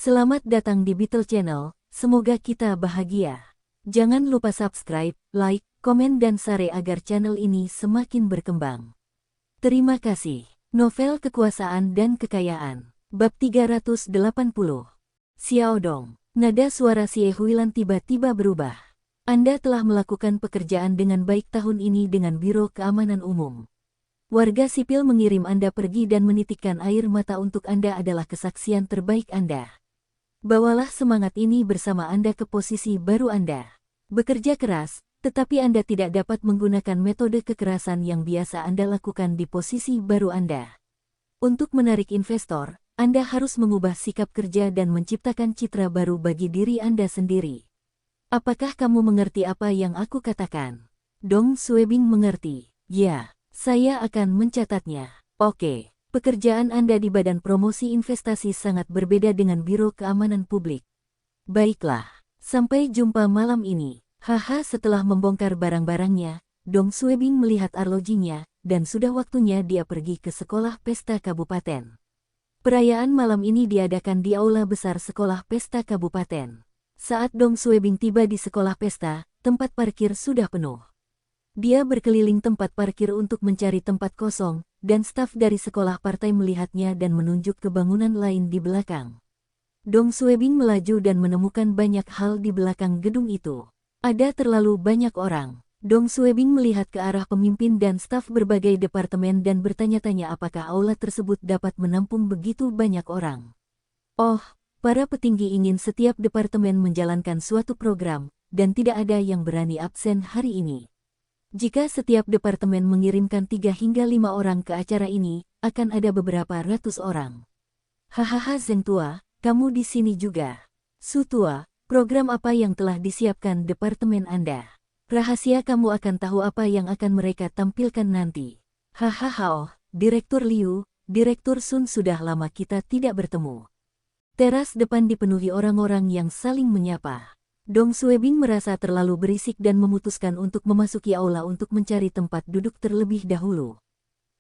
Selamat datang di Beetle Channel, semoga kita bahagia. Jangan lupa subscribe, like, komen dan share agar channel ini semakin berkembang. Terima kasih. Novel Kekuasaan dan Kekayaan, Bab 380. Xiaodong. Nada suara Xie Huilan tiba-tiba berubah. Anda telah melakukan pekerjaan dengan baik tahun ini dengan Biro Keamanan Umum. Warga sipil mengirim Anda pergi dan menitikkan air mata untuk Anda adalah kesaksian terbaik Anda. Bawalah semangat ini bersama Anda ke posisi baru Anda. Bekerja keras, tetapi Anda tidak dapat menggunakan metode kekerasan yang biasa Anda lakukan di posisi baru Anda. Untuk menarik investor, Anda harus mengubah sikap kerja dan menciptakan citra baru bagi diri Anda sendiri. Apakah kamu mengerti apa yang aku katakan? Dong Suebing mengerti. Ya, saya akan mencatatnya. Oke. Pekerjaan Anda di Badan Promosi Investasi sangat berbeda dengan Biro Keamanan Publik. Baiklah, sampai jumpa malam ini. Haha, setelah membongkar barang-barangnya, Dong Suebing melihat arlojinya, dan sudah waktunya dia pergi ke sekolah pesta kabupaten. Perayaan malam ini diadakan di aula besar sekolah pesta kabupaten. Saat Dong Suebing tiba di sekolah pesta, tempat parkir sudah penuh. Dia berkeliling tempat parkir untuk mencari tempat kosong, dan staf dari sekolah partai melihatnya dan menunjuk ke bangunan lain di belakang. Dong Suebing melaju dan menemukan banyak hal di belakang gedung itu. Ada terlalu banyak orang. Dong Suebing melihat ke arah pemimpin dan staf berbagai departemen dan bertanya-tanya apakah aula tersebut dapat menampung begitu banyak orang. Oh, para petinggi ingin setiap departemen menjalankan suatu program, dan tidak ada yang berani absen hari ini. Jika setiap departemen mengirimkan 3 hingga 5 orang ke acara ini, akan ada beberapa ratus orang. Hahaha, Zeng Tua, kamu di sini juga. Su Tua, program apa yang telah disiapkan departemen Anda? Rahasia, kamu akan tahu apa yang akan mereka tampilkan nanti. Hahaha, oh, Direktur Liu, Direktur Sun, sudah lama kita tidak bertemu. Teras depan dipenuhi orang-orang yang saling menyapa. Dong Suebing merasa terlalu berisik dan memutuskan untuk memasuki aula untuk mencari tempat duduk terlebih dahulu.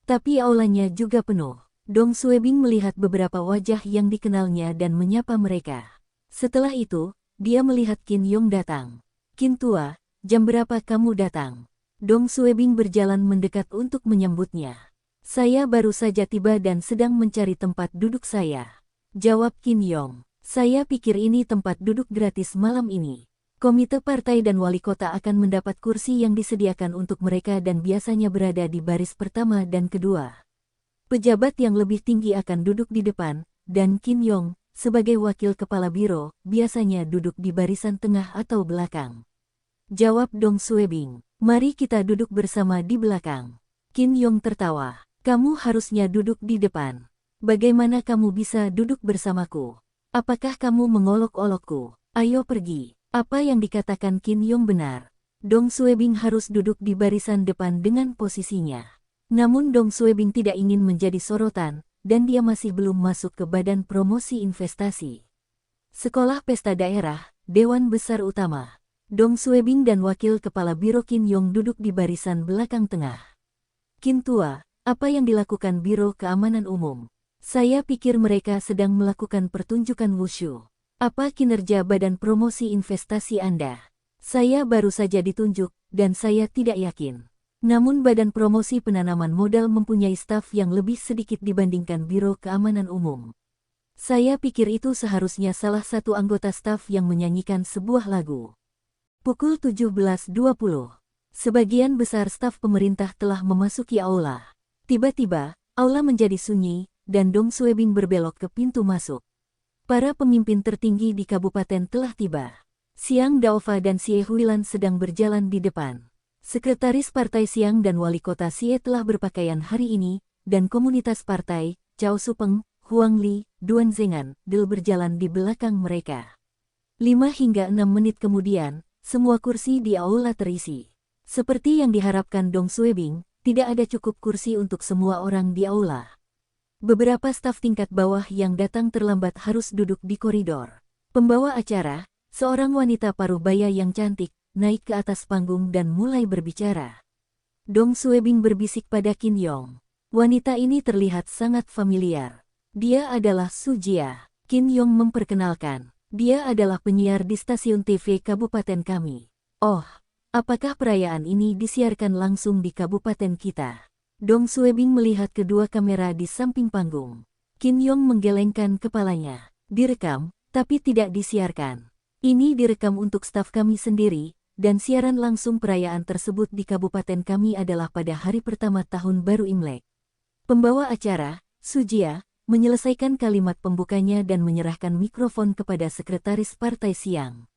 Tapi aulanya juga penuh. Dong Suebing melihat beberapa wajah yang dikenalnya dan menyapa mereka. Setelah itu, dia melihat Qin Yong datang. Qin Tua, jam berapa kamu datang? Dong Suebing berjalan mendekat untuk menyambutnya. Saya baru saja tiba dan sedang mencari tempat duduk saya. Jawab Qin Yong. Saya pikir ini tempat duduk gratis malam ini. Komite partai dan wali kota akan mendapat kursi yang disediakan untuk mereka dan biasanya berada di baris pertama dan kedua. Pejabat yang lebih tinggi akan duduk di depan, dan Qin Yong, sebagai wakil kepala biro, biasanya duduk di barisan tengah atau belakang. Jawab Dong Suebing. Mari kita duduk bersama di belakang. Qin Yong tertawa. Kamu harusnya duduk di depan. Bagaimana kamu bisa duduk bersamaku? Apakah kamu mengolok-olokku? Ayo pergi. Apa yang dikatakan Qin Yong benar. Dong Suebing harus duduk di barisan depan dengan posisinya. Namun Dong Suebing tidak ingin menjadi sorotan, dan dia masih belum masuk ke Badan Promosi Investasi. Sekolah Pesta Daerah, Dewan Besar Utama. Dong Suebing dan Wakil Kepala Biro Qin Yong duduk di barisan belakang tengah. Qin Tua, apa yang dilakukan Biro Keamanan Umum? Saya pikir mereka sedang melakukan pertunjukan wushu. Apa kinerja Badan Promosi Investasi Anda? Saya baru saja ditunjuk, dan saya tidak yakin. Namun Badan Promosi Penanaman Modal mempunyai staf yang lebih sedikit dibandingkan Biro Keamanan Umum. Saya pikir itu seharusnya salah satu anggota staf yang menyanyikan sebuah lagu. Pukul 17.20. Sebagian besar staf pemerintah telah memasuki aula. Tiba-tiba, aula menjadi sunyi, dan Dong Suebing berbelok ke pintu masuk. Para pemimpin tertinggi di kabupaten telah tiba. Xiang Daofa dan Xie Huilan sedang berjalan di depan. Sekretaris Partai Xiang dan Wali Kota Xie telah berpakaian hari ini, dan komunitas partai, Cao Supeng, Huang Li, Duan Zhengan, berjalan di belakang mereka. 5 hingga 6 menit kemudian, semua kursi di aula terisi. Seperti yang diharapkan Dong Suebing, tidak ada cukup kursi untuk semua orang di aula. Beberapa staf tingkat bawah yang datang terlambat harus duduk di koridor. Pembawa acara, seorang wanita paruh baya yang cantik, naik ke atas panggung dan mulai berbicara. Dong Suebing berbisik pada Qin Yong. Wanita ini terlihat sangat familiar. Dia adalah Su Jia. Qin Yong memperkenalkan. Dia adalah penyiar di stasiun TV kabupaten kami. Oh, apakah perayaan ini disiarkan langsung di kabupaten kita? Dong Suebing melihat kedua kamera di samping panggung. Qin Yong menggelengkan kepalanya. Direkam, tapi tidak disiarkan. Ini direkam untuk staf kami sendiri, dan siaran langsung perayaan tersebut di kabupaten kami adalah pada hari pertama tahun baru Imlek. Pembawa acara, Sujia, menyelesaikan kalimat pembukanya dan menyerahkan mikrofon kepada sekretaris Partai Siang.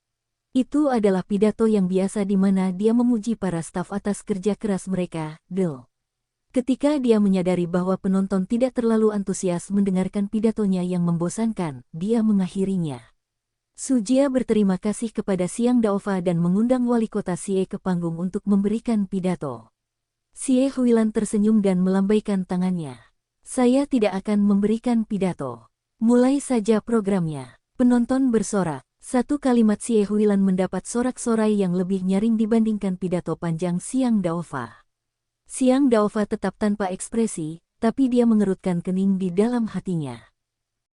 Itu adalah pidato yang biasa di mana dia memuji para staf atas kerja keras mereka, Del. Ketika dia menyadari bahwa penonton tidak terlalu antusias mendengarkan pidatonya yang membosankan, dia mengakhirinya. Sujia berterima kasih kepada Siang Daova dan mengundang wali kota Sie ke panggung untuk memberikan pidato. Sie Huilan tersenyum dan melambaikan tangannya. Saya tidak akan memberikan pidato. Mulai saja programnya. Penonton bersorak. Satu kalimat Sie Huilan mendapat sorak-sorai yang lebih nyaring dibandingkan pidato panjang Siang Daova. Siang Daova tetap tanpa ekspresi, tapi dia mengerutkan kening di dalam hatinya.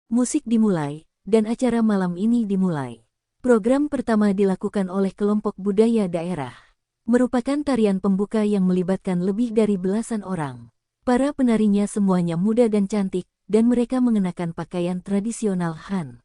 Musik dimulai, dan acara malam ini dimulai. Program pertama dilakukan oleh kelompok budaya daerah. Merupakan tarian pembuka yang melibatkan lebih dari belasan orang. Para penarinya semuanya muda dan cantik, dan mereka mengenakan pakaian tradisional Han.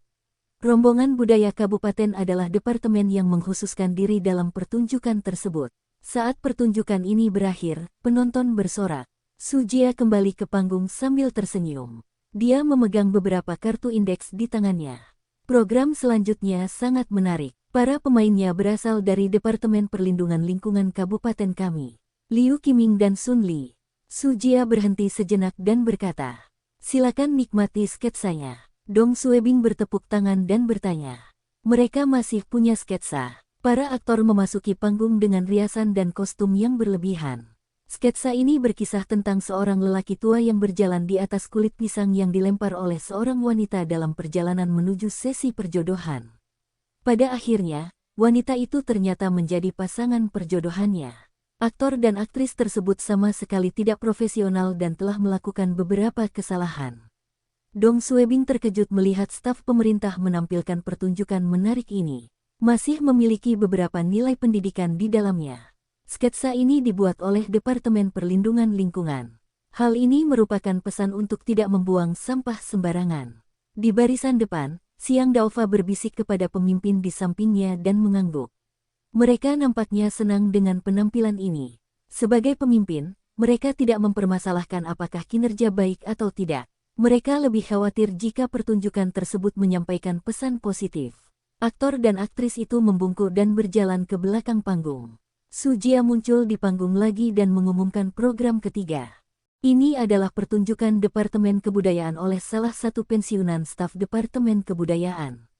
Rombongan budaya kabupaten adalah departemen yang mengkhususkan diri dalam pertunjukan tersebut. Saat pertunjukan ini berakhir, penonton bersorak. Sujia kembali ke panggung sambil tersenyum. Dia memegang beberapa kartu indeks di tangannya. Program selanjutnya sangat menarik. Para pemainnya berasal dari Departemen Perlindungan Lingkungan Kabupaten kami. Liu Qiming dan Sun Li. Sujia berhenti sejenak dan berkata, "Silakan nikmati sketsanya." Dong Suebing bertepuk tangan dan bertanya, "Mereka masih punya sketsa?" Para aktor memasuki panggung dengan riasan dan kostum yang berlebihan. Sketsa ini berkisah tentang seorang lelaki tua yang berjalan di atas kulit pisang yang dilempar oleh seorang wanita dalam perjalanan menuju sesi perjodohan. Pada akhirnya, wanita itu ternyata menjadi pasangan perjodohannya. Aktor dan aktris tersebut sama sekali tidak profesional dan telah melakukan beberapa kesalahan. Dong Suebing terkejut melihat staf pemerintah menampilkan pertunjukan menarik ini. Masih memiliki beberapa nilai pendidikan di dalamnya. Sketsa ini dibuat oleh Departemen Perlindungan Lingkungan. Hal ini merupakan pesan untuk tidak membuang sampah sembarangan. Di barisan depan, Siang Daova berbisik kepada pemimpin di sampingnya dan mengangguk. Mereka nampaknya senang dengan penampilan ini. Sebagai pemimpin, mereka tidak mempermasalahkan apakah kinerja baik atau tidak. Mereka lebih khawatir jika pertunjukan tersebut menyampaikan pesan positif. Aktor dan aktris itu membungkuk dan berjalan ke belakang panggung. Sujia muncul di panggung lagi dan mengumumkan program ketiga. Ini adalah pertunjukan Departemen Kebudayaan oleh salah satu pensiunan staf Departemen Kebudayaan.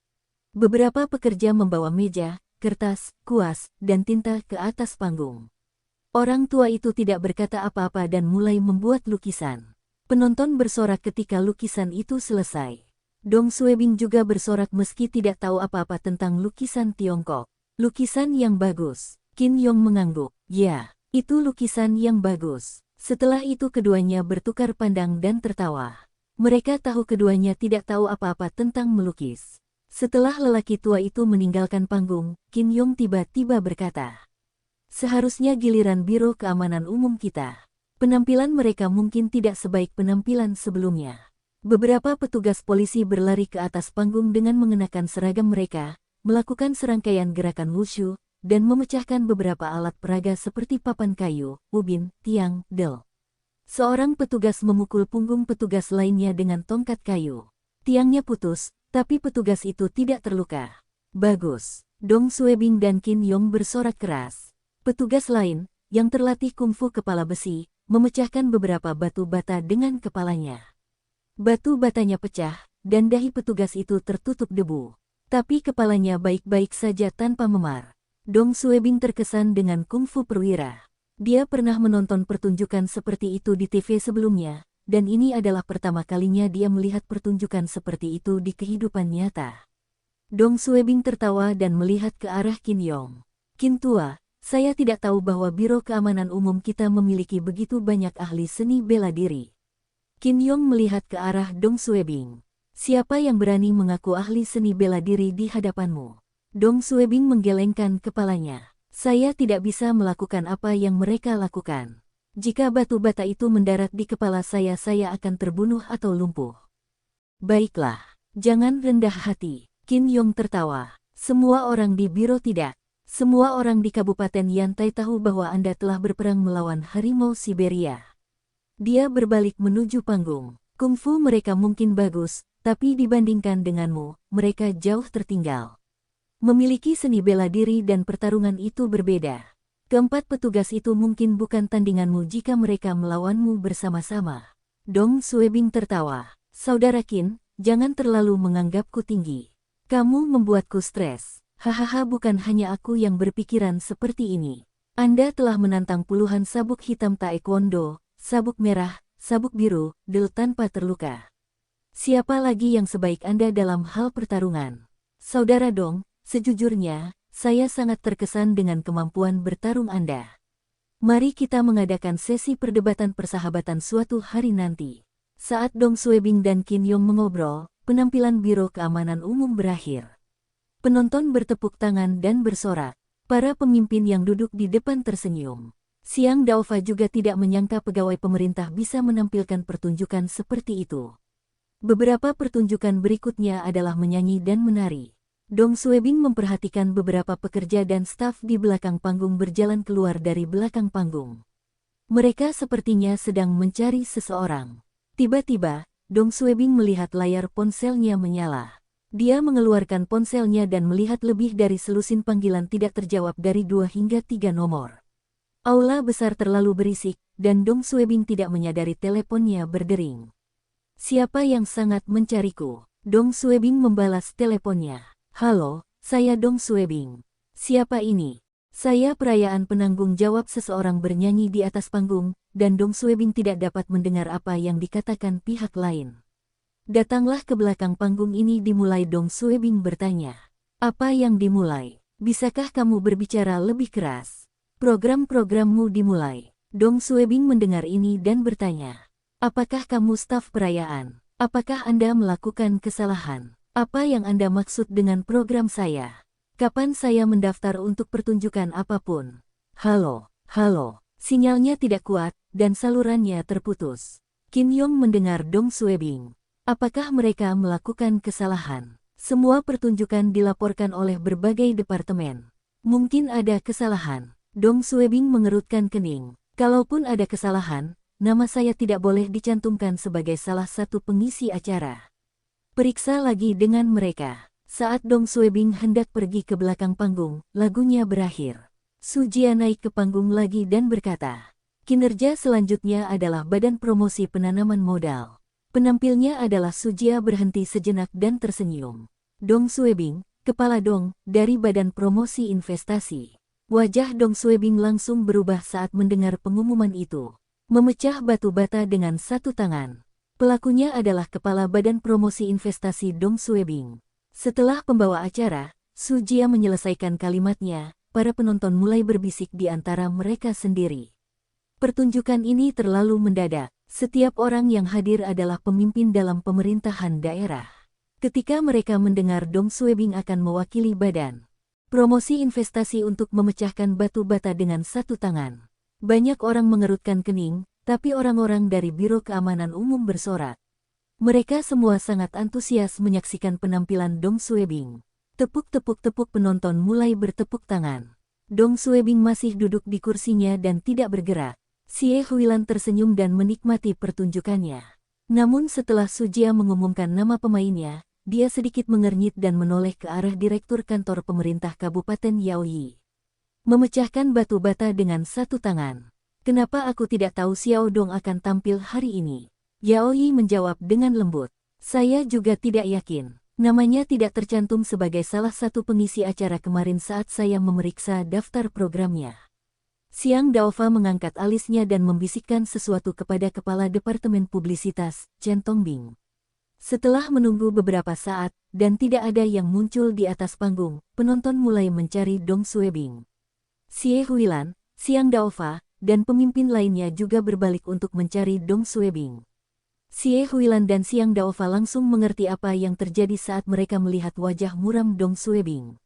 Beberapa pekerja membawa meja, kertas, kuas, dan tinta ke atas panggung. Orang tua itu tidak berkata apa-apa dan mulai membuat lukisan. Penonton bersorak ketika lukisan itu selesai. Dong Suebing juga bersorak meski tidak tahu apa-apa tentang lukisan Tiongkok. Lukisan yang bagus. Qin Yong mengangguk. Ya, itu lukisan yang bagus. Setelah itu keduanya bertukar pandang dan tertawa. Mereka tahu keduanya tidak tahu apa-apa tentang melukis. Setelah lelaki tua itu meninggalkan panggung, Qin Yong tiba-tiba berkata, "Seharusnya giliran Biro Keamanan Umum kita. Penampilan mereka mungkin tidak sebaik penampilan sebelumnya." Beberapa petugas polisi berlari ke atas panggung dengan mengenakan seragam mereka, melakukan serangkaian gerakan wushu, dan memecahkan beberapa alat peraga seperti papan kayu, ubin, tiang, del. Seorang petugas memukul punggung petugas lainnya dengan tongkat kayu. Tiangnya putus, tapi petugas itu tidak terluka. Bagus. Dong Suebing dan Qin Yong bersorak keras. Petugas lain, yang terlatih kungfu kepala besi, memecahkan beberapa batu bata dengan kepalanya. Batu batanya pecah, dan dahi petugas itu tertutup debu. Tapi kepalanya baik-baik saja tanpa memar. Dong Suebing terkesan dengan kungfu perwira. Dia pernah menonton pertunjukan seperti itu di TV sebelumnya, dan ini adalah pertama kalinya dia melihat pertunjukan seperti itu di kehidupan nyata. Dong Suebing tertawa dan melihat ke arah Qin Yong. "Qin tua, saya tidak tahu bahwa Biro Keamanan Umum kita memiliki begitu banyak ahli seni bela diri." Qin Yong melihat ke arah Dong Suebing. Siapa yang berani mengaku ahli seni bela diri di hadapanmu? Dong Suebing menggelengkan kepalanya. Saya tidak bisa melakukan apa yang mereka lakukan. Jika batu bata itu mendarat di kepala saya akan terbunuh atau lumpuh. Baiklah, jangan rendah hati. Qin Yong tertawa. Semua orang di biro tidak. Semua orang di Kabupaten Yantai tahu bahwa Anda telah berperang melawan harimau Siberia. Dia berbalik menuju panggung. Kungfu mereka mungkin bagus, tapi dibandingkan denganmu, mereka jauh tertinggal. Memiliki seni bela diri dan pertarungan itu berbeda. Keempat petugas itu mungkin bukan tandinganmu jika mereka melawanmu bersama-sama. Dong Suebing tertawa. Saudara Qin, jangan terlalu menganggapku tinggi. Kamu membuatku stres. Hahaha, bukan hanya aku yang berpikiran seperti ini. Anda telah menantang puluhan sabuk hitam taekwondo, sabuk merah, sabuk biru, tanpa terluka. Siapa lagi yang sebaik Anda dalam hal pertarungan? Saudara Dong, sejujurnya, saya sangat terkesan dengan kemampuan bertarung Anda. Mari kita mengadakan sesi perdebatan persahabatan suatu hari nanti. Saat Dong Suebing dan Qin Yong mengobrol, penampilan Biro Keamanan Umum berakhir. Penonton bertepuk tangan dan bersorak. Para pemimpin yang duduk di depan tersenyum. Xiang Daofa juga tidak menyangka pegawai pemerintah bisa menampilkan pertunjukan seperti itu. Beberapa pertunjukan berikutnya adalah menyanyi dan menari. Dong Suebing memperhatikan beberapa pekerja dan staf di belakang panggung berjalan keluar dari belakang panggung. Mereka sepertinya sedang mencari seseorang. Tiba-tiba, Dong Suebing melihat layar ponselnya menyala. Dia mengeluarkan ponselnya dan melihat lebih dari selusin panggilan tidak terjawab dari 2 hingga 3 nomor. Aula besar terlalu berisik, dan Dong Suebing tidak menyadari teleponnya berdering. Siapa yang sangat mencariku? Dong Suebing membalas teleponnya. Halo, saya Dong Suebing. Siapa ini? Saya perayaan penanggung jawab seseorang bernyanyi di atas panggung, dan Dong Suebing tidak dapat mendengar apa yang dikatakan pihak lain. Datanglah ke belakang panggung ini, dimulai. Dong Suebing bertanya. Apa yang dimulai? Bisakah kamu berbicara lebih keras? Program-programmu dimulai. Dong Suebing mendengar ini dan bertanya. Apakah kamu staf perayaan? Apakah Anda melakukan kesalahan? Apa yang Anda maksud dengan program saya? Kapan saya mendaftar untuk pertunjukan apapun? Halo, halo. Sinyalnya tidak kuat, dan salurannya terputus. Qin Yong mendengar Dong Suebing. Apakah mereka melakukan kesalahan? Semua pertunjukan dilaporkan oleh berbagai departemen. Mungkin ada kesalahan. Dong Suebing mengerutkan kening. Kalaupun ada kesalahan, nama saya tidak boleh dicantumkan sebagai salah satu pengisi acara. Periksa lagi dengan mereka. Saat Dong Suebing hendak pergi ke belakang panggung, lagunya berakhir. Su Jia naik ke panggung lagi dan berkata, kinerja selanjutnya adalah Badan Promosi Penanaman Modal. Penampilnya adalah Su Jia berhenti sejenak dan tersenyum. Dong Suebing, kepala Dong, dari Badan Promosi Investasi. Wajah Dong Suebing langsung berubah saat mendengar pengumuman itu. Memecah batu bata dengan satu tangan. Pelakunya adalah Kepala Badan Promosi Investasi Dong Suebing. Setelah pembawa acara, Su Jia menyelesaikan kalimatnya, para penonton mulai berbisik di antara mereka sendiri. Pertunjukan ini terlalu mendadak. Setiap orang yang hadir adalah pemimpin dalam pemerintahan daerah. Ketika mereka mendengar Dong Suebing akan mewakili Badan Promosi Investasi untuk memecahkan batu bata dengan satu tangan, banyak orang mengerutkan kening. Tapi orang-orang dari Biro Keamanan Umum bersorak. Mereka semua sangat antusias menyaksikan penampilan Dong Suebing. Tepuk-tepuk-tepuk, penonton mulai bertepuk tangan. Dong Suebing masih duduk di kursinya dan tidak bergerak. Xie Huilan tersenyum dan menikmati pertunjukannya. Namun setelah Su Jia mengumumkan nama pemainnya, dia sedikit mengernyit dan menoleh ke arah Direktur Kantor Pemerintah Kabupaten Yaoyi. Memecahkan batu bata dengan satu tangan. Kenapa aku tidak tahu Xiao Dong akan tampil hari ini? Yaoyi menjawab dengan lembut. Saya juga tidak yakin. Namanya tidak tercantum sebagai salah satu pengisi acara kemarin saat saya memeriksa daftar programnya. Xiang Daofa mengangkat alisnya dan membisikkan sesuatu kepada Kepala Departemen Publisitas, Chen Tongbing. Setelah menunggu beberapa saat, dan tidak ada yang muncul di atas panggung, penonton mulai mencari Dong Suebing. Xie Huilan, Xiang Daofa, dan pemimpin lainnya juga berbalik untuk mencari Dong Suebing. Xie Huilan dan Xiang Daofa langsung mengerti apa yang terjadi saat mereka melihat wajah muram Dong Suebing.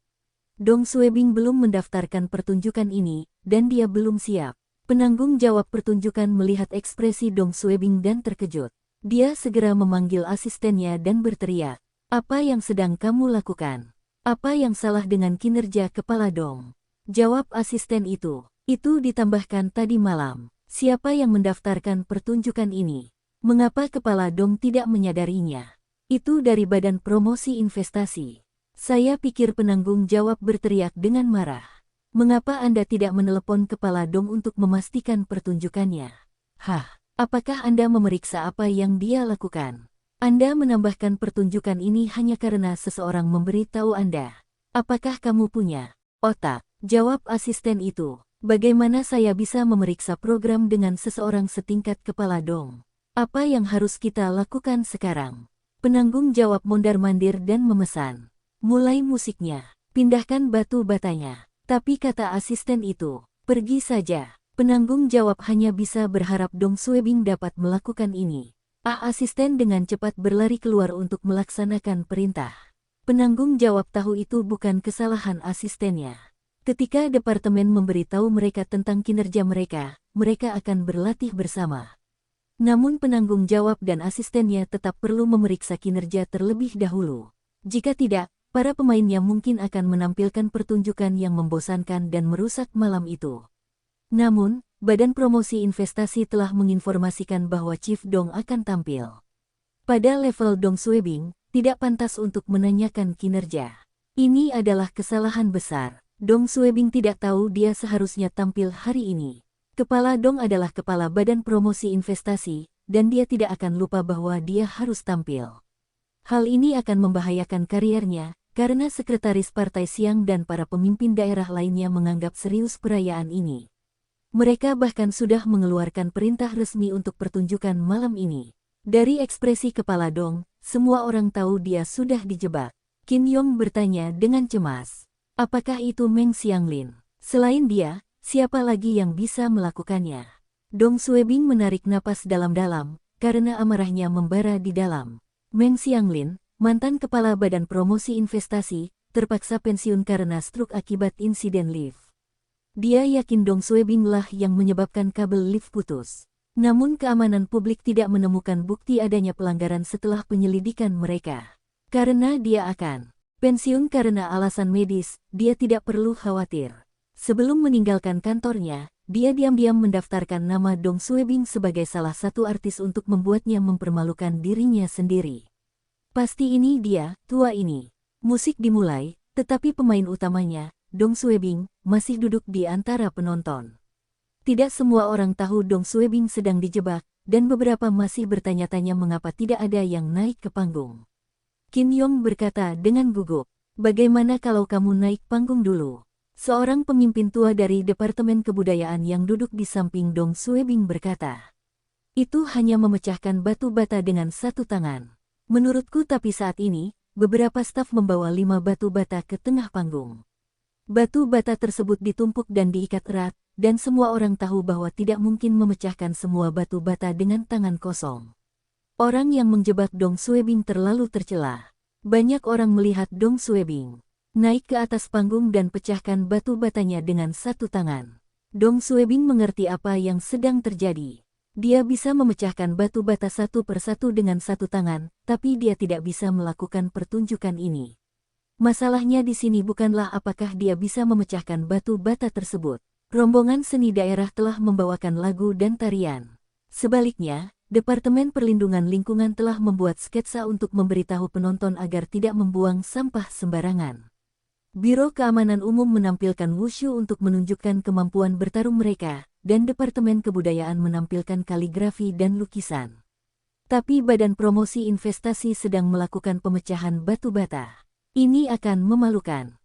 Dong Suebing belum mendaftarkan pertunjukan ini, dan dia belum siap. Penanggung jawab pertunjukan melihat ekspresi Dong Suebing dan terkejut. Dia segera memanggil asistennya dan berteriak, "Apa yang sedang kamu lakukan? Apa yang salah dengan kinerja Kepala Dong?" Jawab asisten itu ditambahkan tadi malam. Siapa yang mendaftarkan pertunjukan ini? Mengapa Kepala Dong tidak menyadarinya? Itu dari Badan Promosi Investasi. Saya pikir penanggung jawab berteriak dengan marah. Mengapa Anda tidak menelepon Kepala Dong untuk memastikan pertunjukannya? Hah, apakah Anda memeriksa apa yang dia lakukan? Anda menambahkan pertunjukan ini hanya karena seseorang memberi tahu Anda. Apakah kamu punya otak? Jawab asisten itu. Bagaimana saya bisa memeriksa program dengan seseorang setingkat Kepala Dong? Apa yang harus kita lakukan sekarang? Penanggung jawab mondar-mandir dan memesan. Mulai musiknya, pindahkan batu batanya. Tapi kata asisten itu, pergi saja. Penanggung jawab hanya bisa berharap Dong Suebing dapat melakukan ini. Asisten dengan cepat berlari keluar untuk melaksanakan perintah. Penanggung jawab tahu itu bukan kesalahan asistennya. Ketika departemen memberitahu mereka tentang kinerja mereka, mereka akan berlatih bersama. Namun penanggung jawab dan asistennya tetap perlu memeriksa kinerja terlebih dahulu. Jika tidak, para pemainnya mungkin akan menampilkan pertunjukan yang membosankan dan merusak malam itu. Namun, Badan Promosi Investasi telah menginformasikan bahwa Chief Dong akan tampil. Pada level Dong Suebing, tidak pantas untuk menanyakan kinerja. Ini adalah kesalahan besar. Dong Suebing tidak tahu dia seharusnya tampil hari ini. Kepala Dong adalah kepala Badan Promosi Investasi, dan dia tidak akan lupa bahwa dia harus tampil. Hal ini akan membahayakan kariernya, karena sekretaris Partai Xiang dan para pemimpin daerah lainnya menganggap serius perayaan ini. Mereka bahkan sudah mengeluarkan perintah resmi untuk pertunjukan malam ini. Dari ekspresi Kepala Dong, semua orang tahu dia sudah dijebak. Qin Yong bertanya dengan cemas. Apakah itu Meng Xianglin? Selain dia, siapa lagi yang bisa melakukannya? Dong Suebing menarik napas dalam-dalam, karena amarahnya membara di dalam. Meng Xianglin, mantan kepala Badan Promosi Investasi, terpaksa pensiun karena stroke akibat insiden lift. Dia yakin Dong Suebing lah yang menyebabkan kabel lift putus. Namun keamanan publik tidak menemukan bukti adanya pelanggaran setelah penyelidikan mereka. Karena dia akan pensiun karena alasan medis, dia tidak perlu khawatir. Sebelum meninggalkan kantornya, dia diam-diam mendaftarkan nama Dong Suebing sebagai salah satu artis untuk membuatnya mempermalukan dirinya sendiri. Pasti ini dia, tua ini. Musik dimulai, tetapi pemain utamanya, Dong Suebing, masih duduk di antara penonton. Tidak semua orang tahu Dong Suebing sedang dijebak, dan beberapa masih bertanya-tanya mengapa tidak ada yang naik ke panggung. Qin Yong berkata dengan gugup, "Bagaimana kalau kamu naik panggung dulu?" Seorang pemimpin tua dari Departemen Kebudayaan yang duduk di samping Dong Suebing berkata, "Itu hanya memecahkan batu bata dengan satu tangan. Menurutku tapi saat ini, beberapa staf membawa 5 batu bata ke tengah panggung. Batu bata tersebut ditumpuk dan diikat erat, dan semua orang tahu bahwa tidak mungkin memecahkan semua batu bata dengan tangan kosong. Orang yang menjebak Dong Suebing terlalu tercela. Banyak orang melihat Dong Suebing naik ke atas panggung dan pecahkan batu batanya dengan satu tangan. Dong Suebing mengerti apa yang sedang terjadi. Dia bisa memecahkan batu bata satu persatu dengan satu tangan, tapi dia tidak bisa melakukan pertunjukan ini. Masalahnya di sini bukanlah apakah dia bisa memecahkan batu bata tersebut. Rombongan seni daerah telah membawakan lagu dan tarian. Sebaliknya, Departemen Perlindungan Lingkungan telah membuat sketsa untuk memberitahu penonton agar tidak membuang sampah sembarangan. Biro Keamanan Umum menampilkan wushu untuk menunjukkan kemampuan bertarung mereka, dan Departemen Kebudayaan menampilkan kaligrafi dan lukisan. Tapi Badan Promosi Investasi sedang melakukan pemecahan batu bata. Ini akan memalukan.